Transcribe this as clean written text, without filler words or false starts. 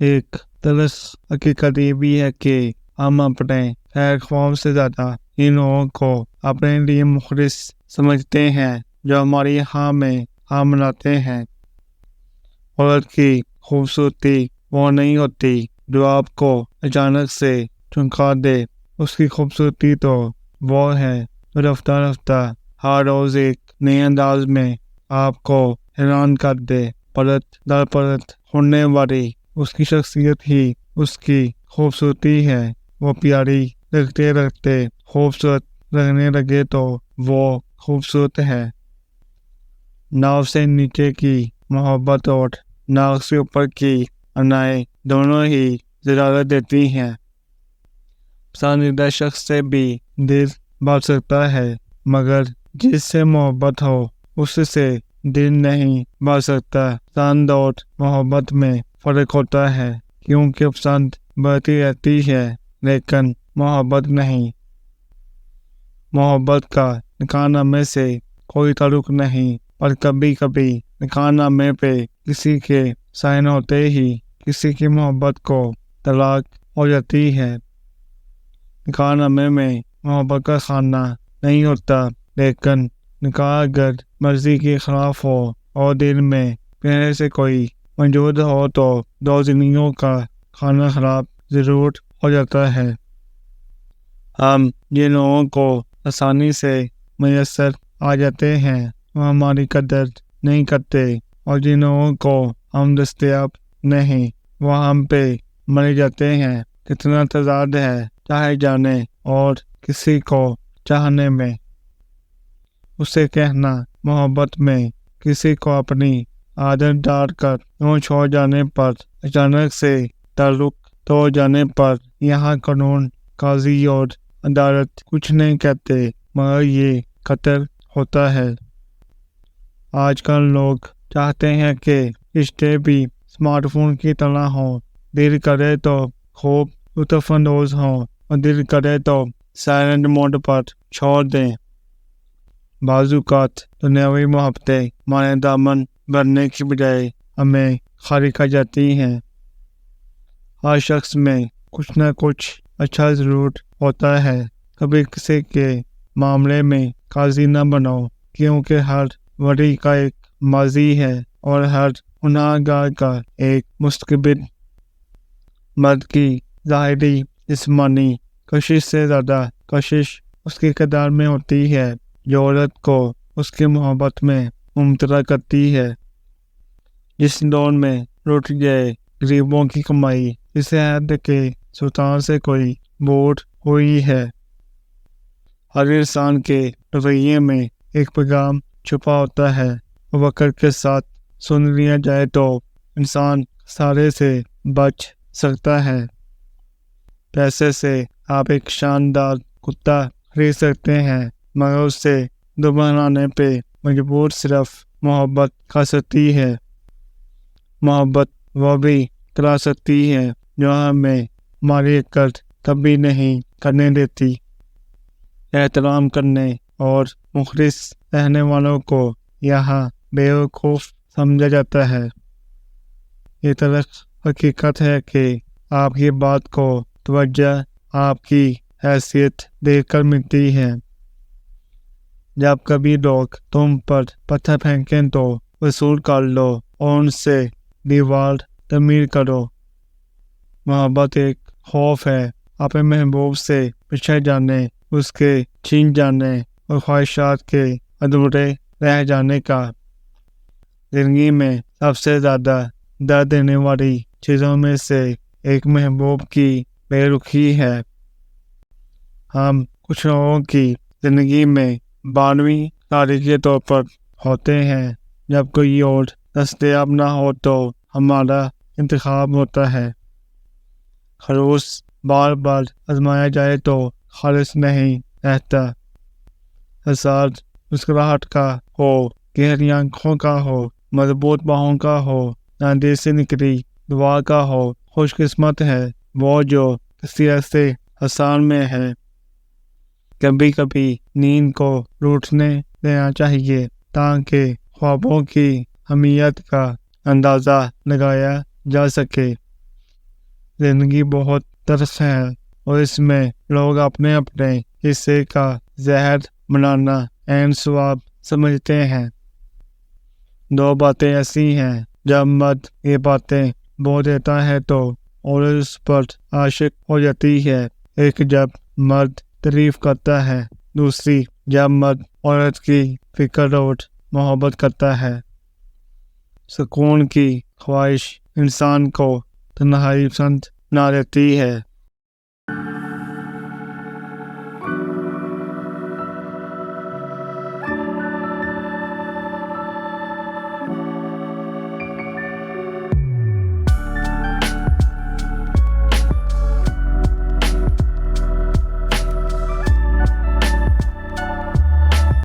ایک تلخ حقیقت یہ بھی ہے کہ ہم اپنے خیر خواہوں سے زیادہ ان لوگوں کو اپنے لیے مخلص سمجھتے ہیں جو ہماری میں مناتے ہیں۔ عورت کی خوبصورتی وہ نہیں ہوتی جو آپ کو اچانک سے چونکا دے، اس کی خوبصورتی تو وہ ہے جو رفتہ رفتہ ہر روز ایک نئے انداز میں آپ کو حیران کر دے۔ پرت در پرت ہونے والی اس کی شخصیت ہی اس کی خوبصورتی ہے۔ وہ پیاری رکھتے رکھتے خوبصورت لگنے لگے تو وہ خوبصورت ہے۔ ناف سے نیچے کی محبت اور ناک سے اوپر کی عنایت دونوں ہی ضرارت دیتی ہیں۔ پسندیدہ شخص سے بھی دل بڑھ سکتا ہے، مگر جس سے محبت ہو اس سے دل نہیں بڑھ سکتا۔ پسند اور محبت میں فرق ہوتا ہے، کیونکہ پسند بڑھتی رہتی ہے لیکن محبت نہیں۔ محبت کا نکاح نامے سے کوئی تعلق نہیں، پر کبھی کبھی نکاح نامے پہ کسی کے سائن ہوتے ہی کسی کی محبت کو طلاق ہو جاتی ہے۔ نکاح نامے میں محبت کا خانہ نہیں ہوتا، لیکن نکاح اگر مرضی کے خلاف ہو اور دل میں پہلے سے کوئی موجود ہو تو دو زندگیوں کا کھانا خراب ضرور ہو جاتا ہے۔ ہم جن لوگوں کو آسانی سے میسر آ جاتے ہیں وہ ہماری قدر نہیں کرتے، اور جن لوگوں کو ہم دستیاب نہیں وہ ہم پہ مر جاتے ہیں۔ کتنا تضاد ہے چاہے جانے اور کسی کو چاہنے میں۔ اسے کہنا محبت میں کسی کو اپنی عادت ڈال کر چھوڑ جانے پر، اچانک سے تعلق توڑ جانے پر یہاں قانون، قاضی اور عدالت کچھ نہیں کہتے، مگر یہ قتل ہوتا ہے۔ آج کل لوگ چاہتے ہیں کہ رشتے بھی اسمارٹ فون کی طرح ہوں، دل کرے تو خوب لطف اندوز ہوں اور دل کرے تو سائلنٹ موڈ پر چھوڑ دیں۔ بعض اوقات دنیاوی محبتیں ہمارے دامن بھرنے کی بجائے ہمیں خالی کر جاتی ہیں۔ ہر شخص میں کچھ نہ کچھ اچھا ضرور ہوتا ہے۔ کبھی کسی کے معاملے میں قاضی نہ بنو، کیونکہ ہر ولی کا ایک ماضی ہے اور ہر گناہ گار کا ایک مستقبل۔ مرد کی ظاہری جسمانی کشش سے زیادہ کشش اس کے کردار میں ہوتی ہے جو عورت کو اس کی محبت میں مبتلا کرتی ہے۔ جس دور میں لٹ گئے غریبوں کی کمائی اس عہد کے سلطان سے کوئی بوٹ ہوئی ہے۔ ہر انسان کے رویے میں ایک پیغام چھپا ہوتا ہے، وقت کے ساتھ سن لیا جائے تو انسان سارے سے بچ سکتا ہے۔ پیسے سے آپ ایک شاندار کتا خرید سکتے ہیں، مگر اس سے دوبہرانے پہ مجبور صرف محبت کر سکتی ہے۔ محبت وہ بھی کرا سکتی ہے جو ہمیں ہماری عقل کبھی نہیں کرنے دیتی۔ احترام کرنے اور مخلص رہنے والوں کو یہاں بیوقوف سمجھا جاتا ہے۔ یہ تلخ حقیقت ہے کہ آپ کی بات کو توجہ آپ کی حیثیت دیکھ کر ملتی ہے۔ جب کبھی لوگ تم پر پتھر پھینکیں تو وصول کر لو اور ان سے دیوار تعمیر کرو۔ محبت ایک خوف ہے اپنے محبوب سے پچھڑ جانے، اس کے چھین جانے اور خواہشات کے ادھورے رہ جانے کا۔ زندگی میں سب سے زیادہ درد دینے والی چیزوں میں سے ایک محبوب کی بے رخی ہے۔ ہم کچھ لوگوں کی زندگی میں 12ویں تاریخ کے طور پر ہوتے ہیں۔ جب کوئی اور دستیاب نہ ہو تو ہمارا انتخاب ہوتا ہے۔ خلوص بار بار آزمایا جائے تو خالص نہیں رہتا۔ حساد مسکراہٹ کا ہو، گہری آنکھوں کا ہو، مضبوط باہوں کا ہو، نہ دل سے نکلی دعا کا ہو، خوش قسمت ہے وہ جو کسی ایسے حسان میں ہے۔ کبھی کبھی نیند کو روٹنے دینا چاہیے تاکہ خوابوں کی اہمیت کا اندازہ لگایا جا سکے۔ زندگی بہت تلخ ہے اور اس میں لوگ اپنے اپنے حصے کا زہر بنانا عین ثواب سمجھتے ہیں۔ دو باتیں ایسی ہیں، جب مرد یہ باتیں بول دیتا ہے تو عورت اس پر عاشق ہو جاتی ہے۔ ایک جب مرد تعریف کرتا ہے، دوسری جب مرد عورت کی فکر اور محبت کرتا ہے۔ سکون کی خواہش انسان کو تنہائی پسند بنا دیتی ہے